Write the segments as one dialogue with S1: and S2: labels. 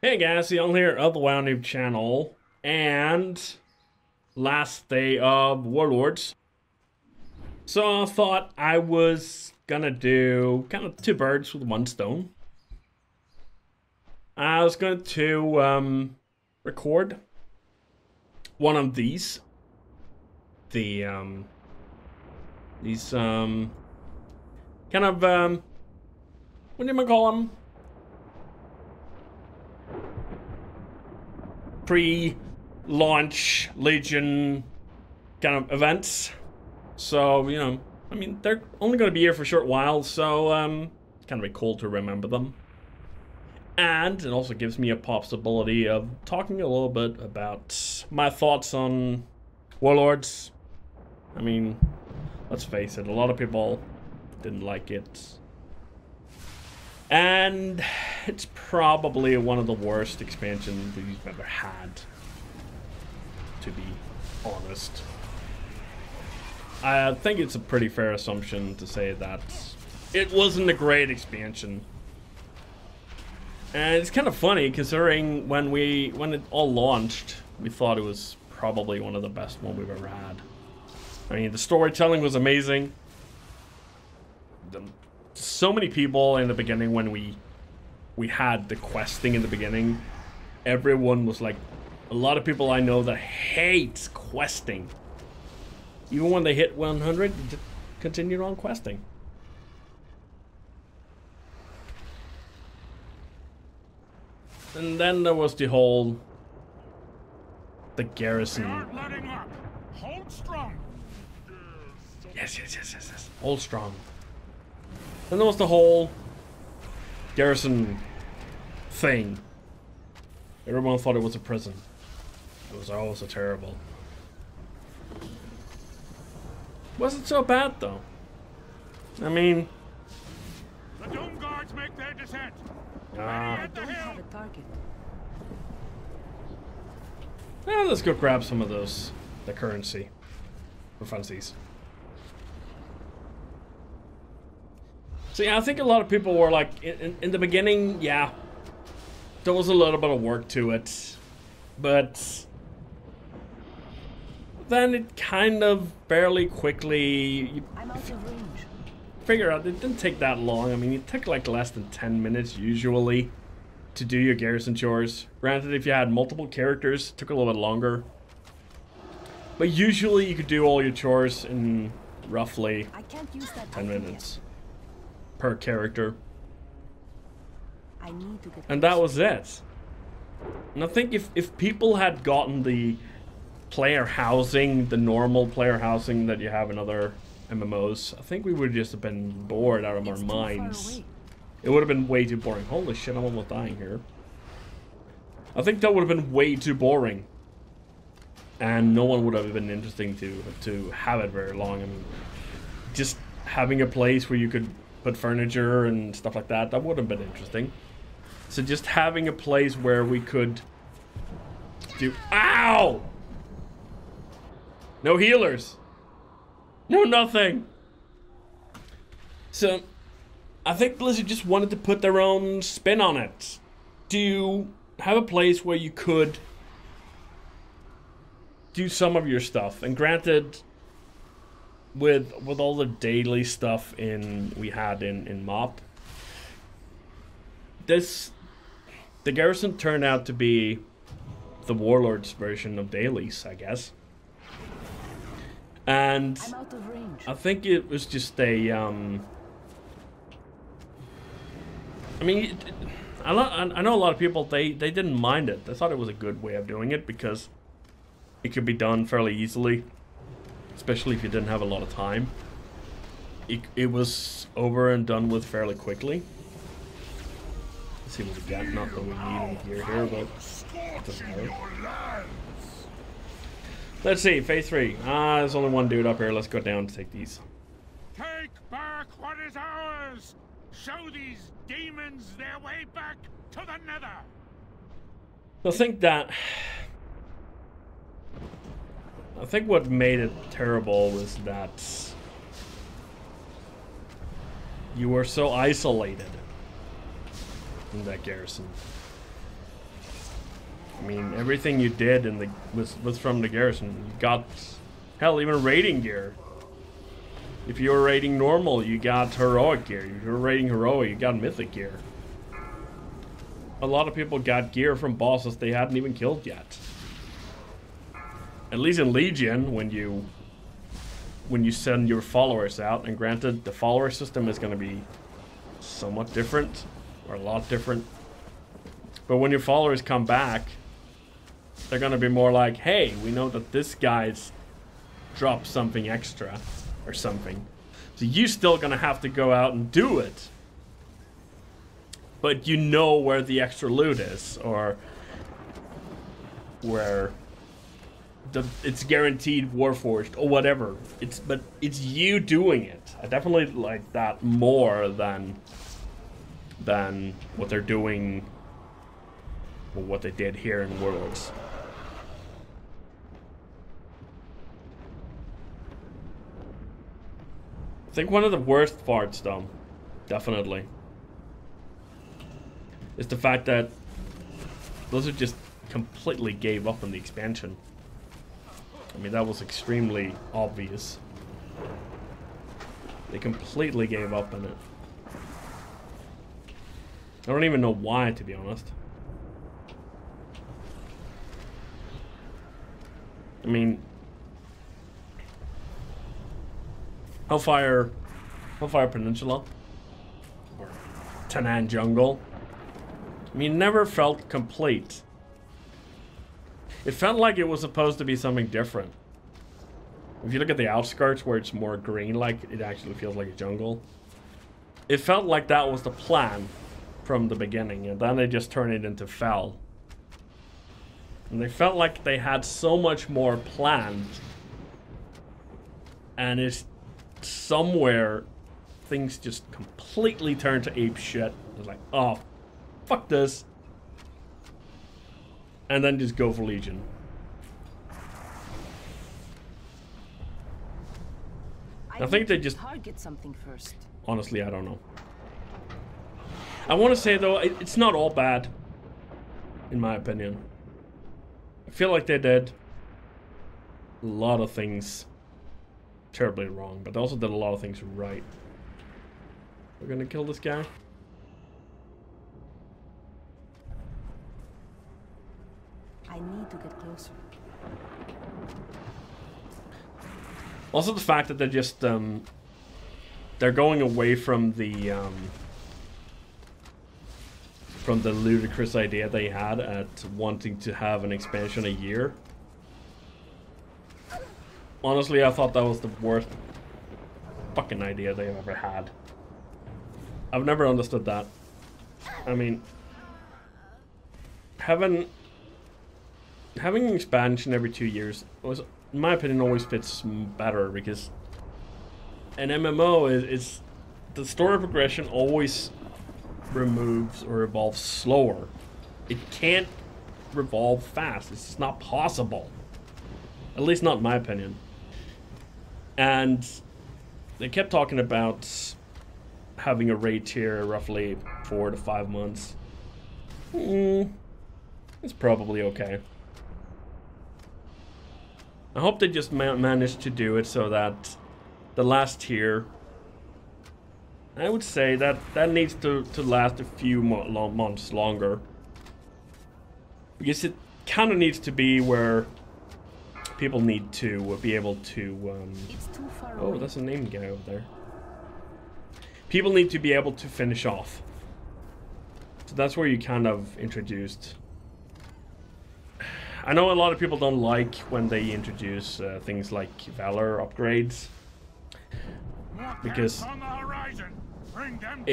S1: Hey guys, Ziyall here of the thewownoobchannel, and last day of Warlords. So I thought I was gonna do kind of two birds with one stone. I was going to record one of these. These kind of what do you call them? Pre-launch Legion kind of events. So, I mean, they're only going to be here for a short while, so it's kind of be cool to remember them. And it also gives me a possibility of talking a little bit about my thoughts on Warlords. I mean, let's face it, a lot of people didn't like it. And it's probably one of the worst expansions that you've ever had, to be honest. I think it's a pretty fair assumption to say that it wasn't a great expansion. And it's kind of funny considering when it all launched, we thought it was probably one of the best ones we've ever had. I mean, the storytelling was amazing. So many people in the beginning when we had the questing in the beginning, everyone was like, a lot of people I know that hates questing. Even when they hit 100, they just continued on questing. And then there was the garrison.
S2: Hold strong.
S1: Yes. Hold strong. Then there was the whole garrison thing. Everyone thought it was a prison. It was always so terrible. Wasn't so bad though. I mean,
S2: The Doom Guards make their descent.
S1: yeah,
S3: Target.
S1: let's go grab some of the currency for funsies. So yeah, I think a lot of people were like, in the beginning, yeah, there was a little bit of work to it, but then it kind of fairly quickly,
S3: I'm out of range.
S1: figure out it didn't take that long. I mean, it took like less than 10 minutes usually to do your garrison chores. Granted, if you had multiple characters, it took a little bit longer. But usually you could do all your chores in roughly
S3: I can't use that
S1: 10
S3: item
S1: minutes per character.
S3: yet. I need to get
S1: And that was it. And I think if people had gotten the player housing, the normal player housing that you have in other MMOs, I think we would just have been bored out of our
S3: It's too far
S1: minds.
S3: away.
S1: It would have been way too boring. Holy shit, I'm almost dying here. I think that would have been way too boring. And no one would have been interesting to have it very long. I mean, just having a place where you could put furniture and stuff like that, that would have been interesting. So just having a place where we could do... Ow! No healers. No nothing. So, I think Blizzard just wanted to put their own spin on it. To have a place where you could do some of your stuff. And granted, with all the daily stuff we had in MoP, the garrison turned out to be the Warlords version of dailies, I guess. And
S3: I'm out of range.
S1: I think it was just a I mean, I know a lot of people, they didn't mind it. They thought it was a good way of doing it because it could be done fairly easily, especially if you didn't have a lot of time. It was over and done with fairly quickly. Let's see what we got. Not that we need any gear here, but it doesn't matter. Let's see, phase 3. There's only one dude up here. Let's go down to take these.
S2: Take back what is ours. Show these demons their way back to the Nether.
S1: I think what made it terrible was that you were so isolated in that garrison. I mean, everything you did in the was from the garrison. You got, hell, even raiding gear. If you were raiding normal, you got heroic gear. If you were raiding heroic, you got mythic gear. A lot of people got gear from bosses they hadn't even killed yet. At least in Legion, when you send your followers out, and granted, the follower system is going to be somewhat different, or a lot different. But when your followers come back, they're going to be more like, hey, we know that this guy's dropped something extra, or something. So you're still going to have to go out and do it. But you know where the extra loot is, or where it's guaranteed Warforged, or whatever. But it's you doing it. I definitely like that more than what they're doing, or what they did here in Warlords. I think one of the worst parts, though, definitely, is the fact that Blizzard just completely gave up on the expansion. I mean, that was extremely obvious. They completely gave up on it. I don't even know why, to be honest. I mean, Hellfire Peninsula, or Tanan Jungle, I mean, never felt complete. It felt like it was supposed to be something different. If you look at the outskirts where it's more green, like it actually feels like a jungle. It felt like that was the plan from the beginning, and then they just turned it into Fel. And they felt like they had so much more planned. And it's somewhere things just completely turned to ape shit. It's like, oh, fuck this. And then just go for Legion. I think they just
S3: target something first.
S1: Honestly, I don't know. I want to say though, it's not all bad, in my opinion. I feel like they did a lot of things terribly wrong, but they also did a lot of things right. We're gonna kill this guy.
S3: I need to get closer.
S1: Also the fact that they're just they're going away from the ludicrous idea they had at wanting to have an expansion a year. Honestly, I thought that was the worst fucking idea they've ever had. I've never understood that. I mean, having an expansion every 2 years was, in my opinion, always fits better, because an MMO is the story progression always removes or evolves slower. It can't revolve fast. It's just not possible. At least not in my opinion. And they kept talking about having a raid tier roughly 4 to 5 months. It's probably okay. I hope they just managed to do it so that the last tier, I would say that needs to last a few months longer. Because it kind of needs to be where people need to be able to...
S3: It's too far
S1: oh,
S3: away.
S1: that's a named guy over there. People need to be able to finish off. So that's where you kind of introduced... I know a lot of people don't like when they introduce things like Valor upgrades. Because
S2: on the horizon. Bring them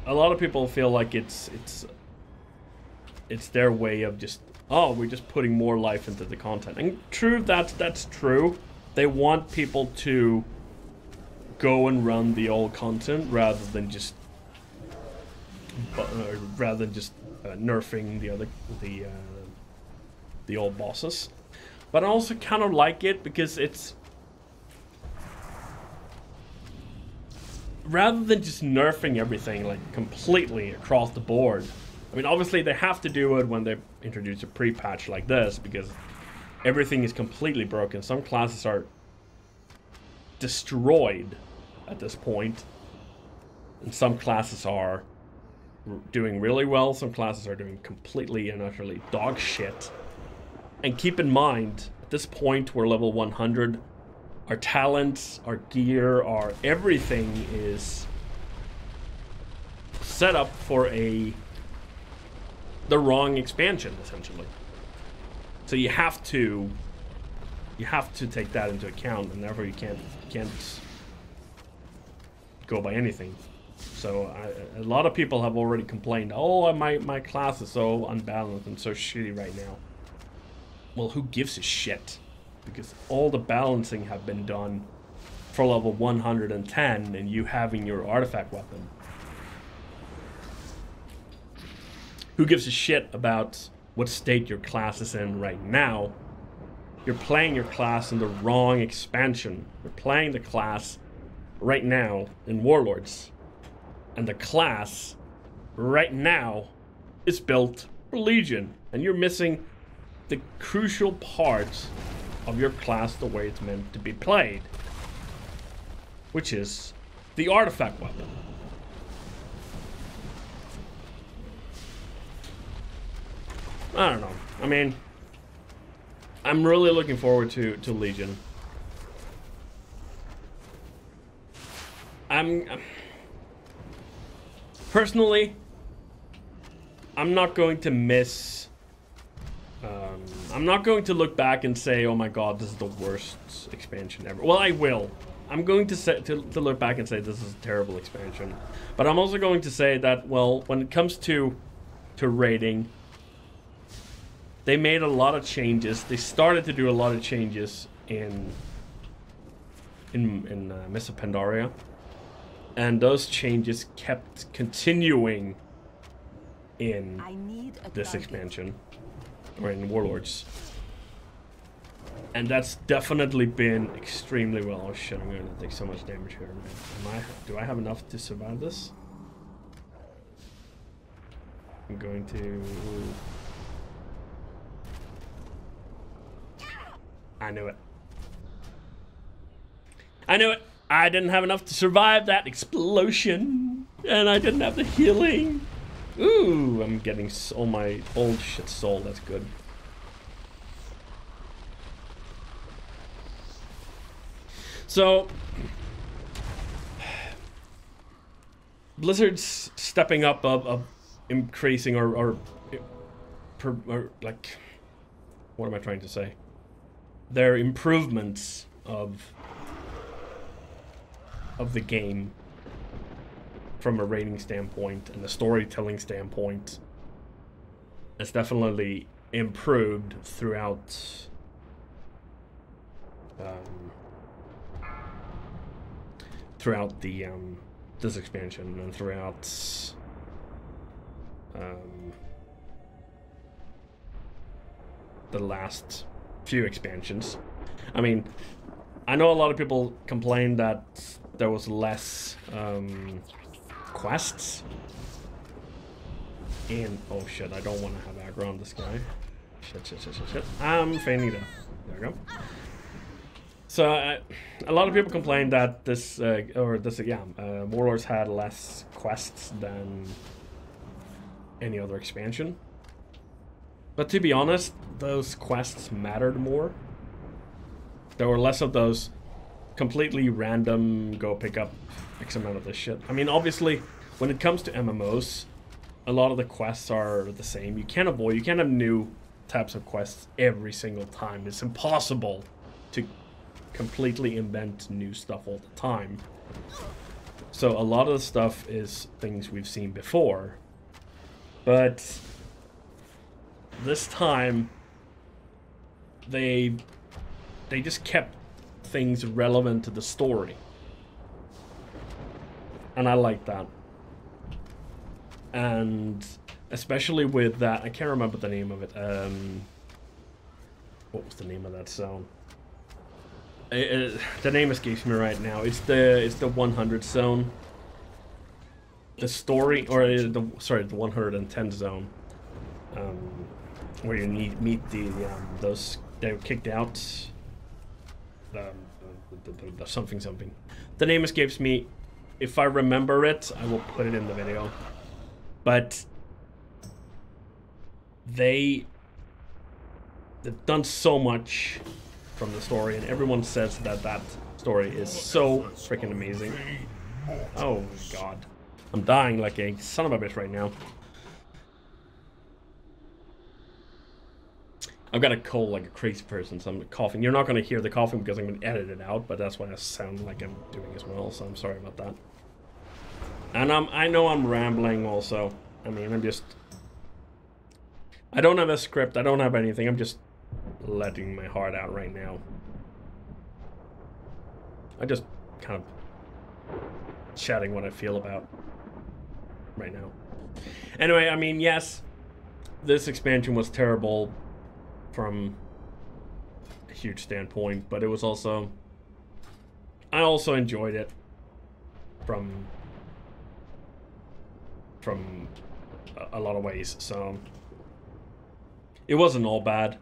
S1: a lot of people feel like it's their way of just, oh, we're just putting more life into the content. And true, that's true. They want people to go and run the old content rather than just nerfing the old bosses. But I also kind of like it because it's, rather than just nerfing everything like completely across the board, I mean, obviously they have to do it when they introduce a pre-patch like this, because everything is completely broken. Some classes are destroyed at this point, and some classes are doing really well. Some classes are doing completely and utterly dog shit. And keep in mind, at this point, we're level 100. Our talents, our gear, our everything is set up for the wrong expansion, essentially. So you have to take that into account, and therefore you can't go by anything. So a lot of people have already complained, oh, my class is so unbalanced and so shitty right now. Well, who gives a shit? Because all the balancing have been done for level 110 and you having your artifact weapon. Who gives a shit about what state your class is in right now? You're playing your class in the wrong expansion. You're playing the class right now in Warlords. And the class right now is built for Legion. And you're missing the crucial parts of your class the way it's meant to be played. Which is the artifact weapon. I don't know. I mean, I'm really looking forward to Legion. Personally, I'm not going to miss. I'm not going to look back and say, "Oh my God, this is the worst expansion ever." Well, I will. I'm going to look back and say this is a terrible expansion. But I'm also going to say that, well, when it comes to raiding, they made a lot of changes. They started to do a lot of changes in Mists of Pandaria. And those changes kept continuing in this expansion, or in Warlords. And that's definitely been extremely well. Oh shit, I'm going to take so much damage here, man. Do I have enough to survive this? I'm going to... I knew it. I knew it. I didn't have enough to survive that explosion. And I didn't have the healing. Ooh, I'm getting all my old shit sold. That's good. So, Blizzard's stepping up of increasing or like, what am I trying to say? Their improvements of the game from a rating standpoint and a storytelling standpoint has definitely improved throughout the this expansion and throughout the last few expansions. I mean, I know a lot of people complained that there was less quests in... Oh shit, I don't want to have aggro on this guy. Shit. I'm feigning death. There we go. So a lot of people complained that this Warlords had less quests than any other expansion. But to be honest, those quests mattered more. There were less of those completely random, go pick up X amount of this shit. I mean, obviously, when it comes to MMOs, a lot of the quests are the same. You can't have new types of quests every single time. It's impossible to completely invent new stuff all the time. So a lot of the stuff is things we've seen before. But this time, they just kept things relevant to the story. And I like that. And especially with that, I can't remember the name of it. What was the name of that zone? The name escapes me right now. It's the 100 zone. the story, or the 110th zone, where you meet the those they were kicked out. The something. The name escapes me. If I remember it, I will put it in the video. But they've done so much from the story, and everyone says that story is so freaking amazing. Oh my god. I'm dying like a son of a bitch right now. I've got a cold like a crazy person, so I'm coughing. You're not going to hear the coughing because I'm going to edit it out, but that's why I sound like I'm doing as well, so I'm sorry about that. And I know I'm rambling also. I mean, I don't have a script, I don't have anything, I'm just letting my heart out right now. I just kind of chatting what I feel about right now. Anyway, I mean, yes, this expansion was terrible from a huge standpoint, but it was also, I also enjoyed it from a lot of ways, so it wasn't all bad.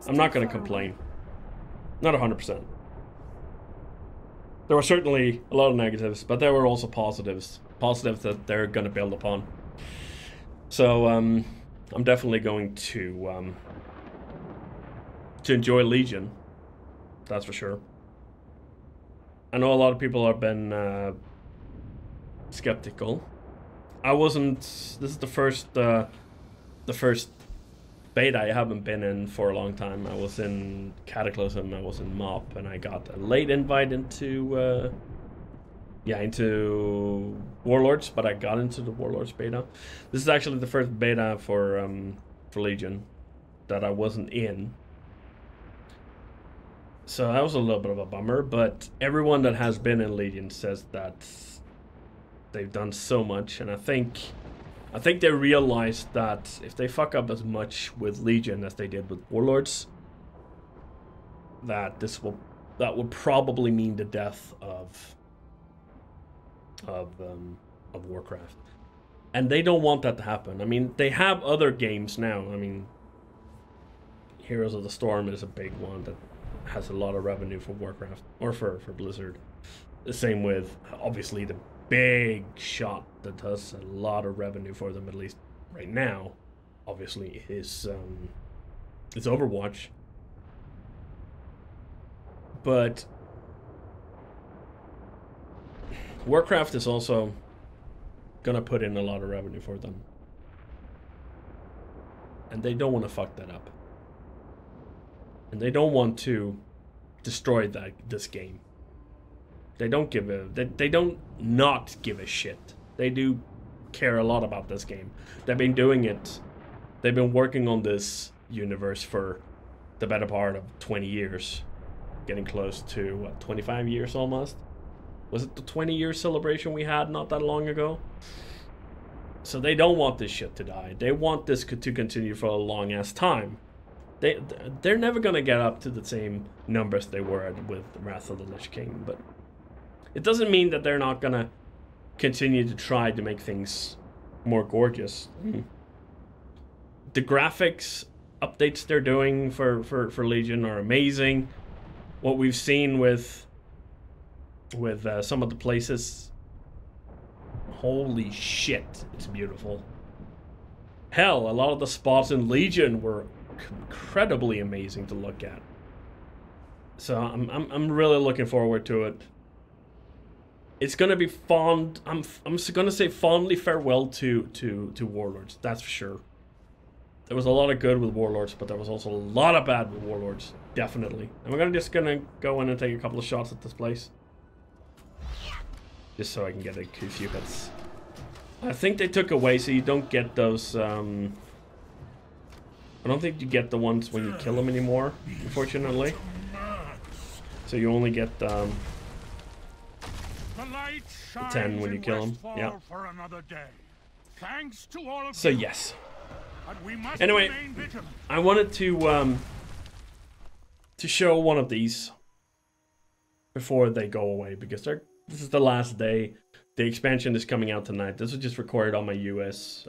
S1: I'm not going to complain. Not 100%. There were certainly a lot of negatives, but there were also positives. Positives that they're going to build upon. So, I'm definitely going to enjoy Legion. That's for sure. I know a lot of people have been skeptical. I wasn't. This is the first beta I haven't been in for a long time. I was in Cataclysm, I was in MOP, and I got a late invite into Warlords, but I got into the Warlords beta. This is actually the first beta for Legion that I wasn't in. So that was a little bit of a bummer, but everyone that has been in Legion says that they've done so much, and I think they realized that if they fuck up as much with Legion as they did with Warlords, that would probably mean the death of Warcraft, and they don't want that to happen. I mean, they have other games now. I mean, Heroes of the Storm is a big one that has a lot of revenue for Warcraft or for Blizzard. The same with obviously the big shot that does a lot of revenue for them, at least right now, obviously, is Overwatch. But Warcraft is also gonna put in a lot of revenue for them, and they don't want to fuck that up, and they don't want to destroy this game. They don't not give a shit. They do care a lot about this game. They've been doing it. They've been working on this universe for the better part of 20 years. Getting close to, what, 25 years almost? Was it the 20-year celebration we had not that long ago? So they don't want this shit to die. They want this to continue for a long-ass time. They're never going to get up to the same numbers they were at with Wrath of the Lich King, but it doesn't mean that they're not gonna continue to try to make things more gorgeous. The graphics updates they're doing for Legion are amazing. What we've seen with some of the places, holy shit, it's beautiful. Hell, a lot of the spots in Legion were incredibly amazing to look at. So I'm really looking forward to it. It's gonna be fond. I'm gonna say fondly farewell to Warlords. That's for sure. There was a lot of good with Warlords, but there was also a lot of bad with Warlords, definitely. And we're just gonna go in and take a couple of shots at this place, just so I can get a few hits. I think they took away, so you don't get those. I don't think you get the ones when you kill them anymore, unfortunately. So you only get the 10 when you kill them. Yeah. So yes. Anyway, I wanted to show one of these before they go away, because this is the last day the expansion is coming out tonight. This was just recorded on my US.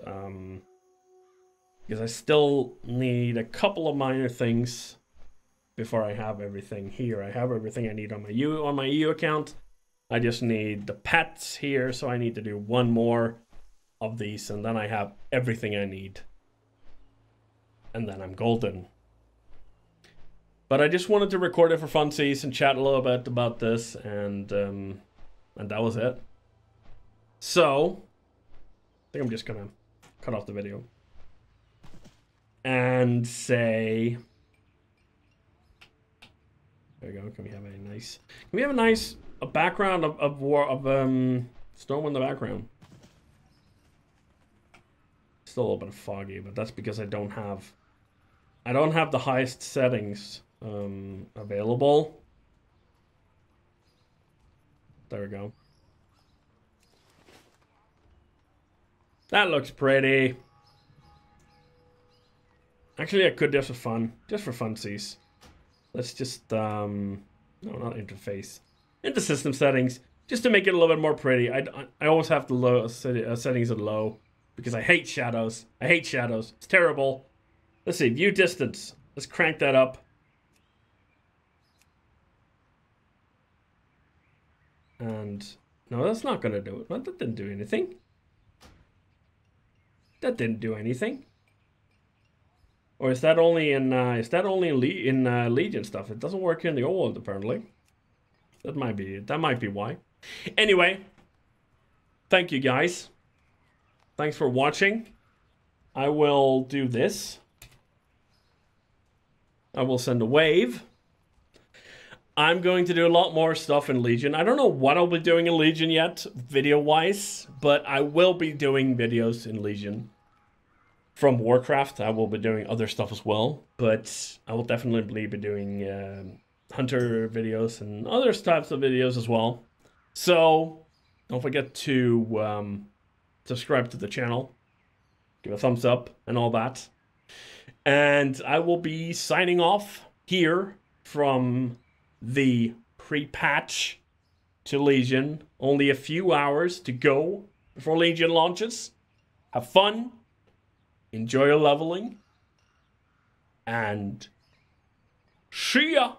S1: Because I still need a couple of minor things before I have everything here. I have everything I need on my EU account. I just need the pets here, so I need to do one more of these, and then I have everything I need. And then I'm golden. But I just wanted to record it for funsies and chat a little bit about this, and that was it. So, I think I'm just gonna cut off the video and say, there we go. Can we have a nice background of storm in the background? Still a little bit foggy, but that's because I don't have the highest settings available. There we go. That looks pretty. Actually, I could just for fun, just for funsies. Let's just no, not interface, into system settings, just to make it a little bit more pretty. I always have the low settings at low because I hate shadows. I hate shadows. It's terrible. Let's see, view distance. Let's crank that up. And no, that's not gonna do it. That didn't do anything. That didn't do anything. Or is that only in Legion stuff? It doesn't work in the old apparently. That might be why. Anyway, thank you guys. Thanks for watching. I will do this. I will send a wave. I'm going to do a lot more stuff in Legion. I don't know what I'll be doing in Legion yet, video-wise, but I will be doing videos in Legion. From Warcraft, I will be doing other stuff as well, but I will definitely be doing Hunter videos and other types of videos as well. So, don't forget to subscribe to the channel, give a thumbs up and all that. And I will be signing off here from the pre-patch to Legion. Only a few hours to go before Legion launches. Have fun. Enjoy your leveling. And see ya!